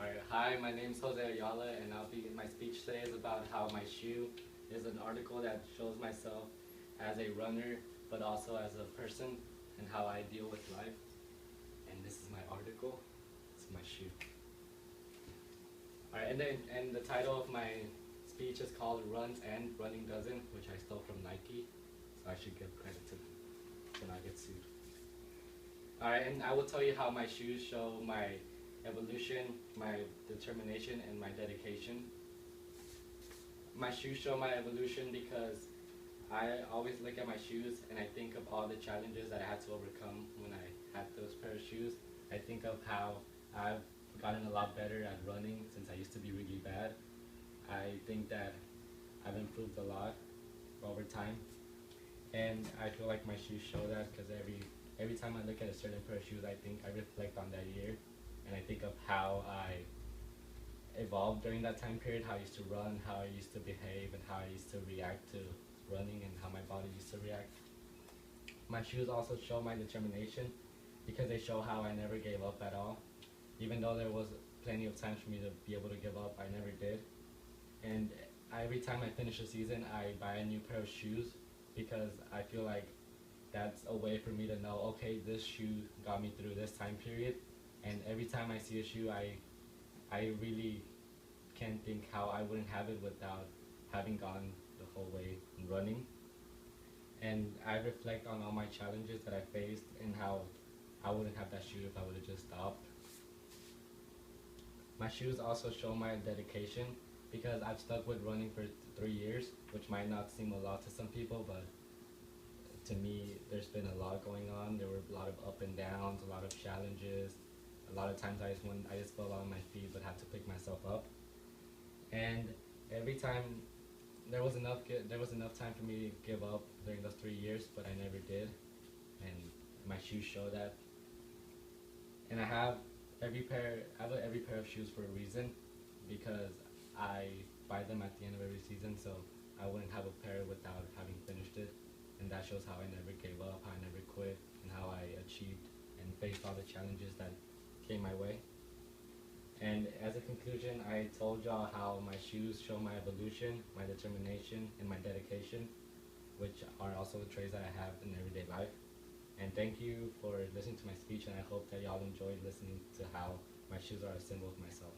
Alright, hi, my name is Jose Ayala, and my speech today is about how my shoe is an article that shows myself as a runner, but also as a person, and how I deal with life. And this is my article. It's my shoe. Alright, and the title of my speech is called "Runs and Running Doesn't," which I stole from Nike, so I should give credit to them when I get sued. Alright, and I will tell you how my shoes show my evolution, my determination, and my dedication. My shoes show my evolution because I always look at my shoes and I think of all the challenges that I had to overcome when I had those pair of shoes. I think of how I've gotten a lot better at running since I used to be really bad. I think that I've improved a lot over time, and I feel like my shoes show that because every time I look at a certain pair of shoes, I reflect on that year, and I think of how I evolved during that time period, how I used to run, how I used to behave, and how I used to react to running, and how my body used to react. My shoes also show my determination because they show how I never gave up at all. Even though there was plenty of times for me to be able to give up, I never did. And every time I finish a season, I buy a new pair of shoes because I feel like that's a way for me to know, okay, this shoe got me through this time period. And every time I see a shoe, I really can't think how I wouldn't have it without having gone the whole way running. And I reflect on all my challenges that I faced and how I wouldn't have that shoe if I would have just stopped. My shoes also show my dedication because I've stuck with running for 3 years, which might not seem a lot to some people, but to me, there's been a lot going on. There were a lot of up and downs, a lot of challenges. A lot of times I just fell on my feet, but had to pick myself up. And every time there was enough time for me to give up during those 3 years, but I never did. And my shoes show that. And I have every pair of shoes for a reason, because I buy them at the end of every season, so I wouldn't have a pair without having finished it. And that shows how I never gave up, how I never quit, and how I achieved and faced all the challenges that came my way. And as a conclusion, I told y'all how my shoes show my evolution, my determination, and my dedication, which are also the traits that I have in everyday life. And thank you for listening to my speech, and I hope that y'all enjoyed listening to how my shoes are a symbol of myself.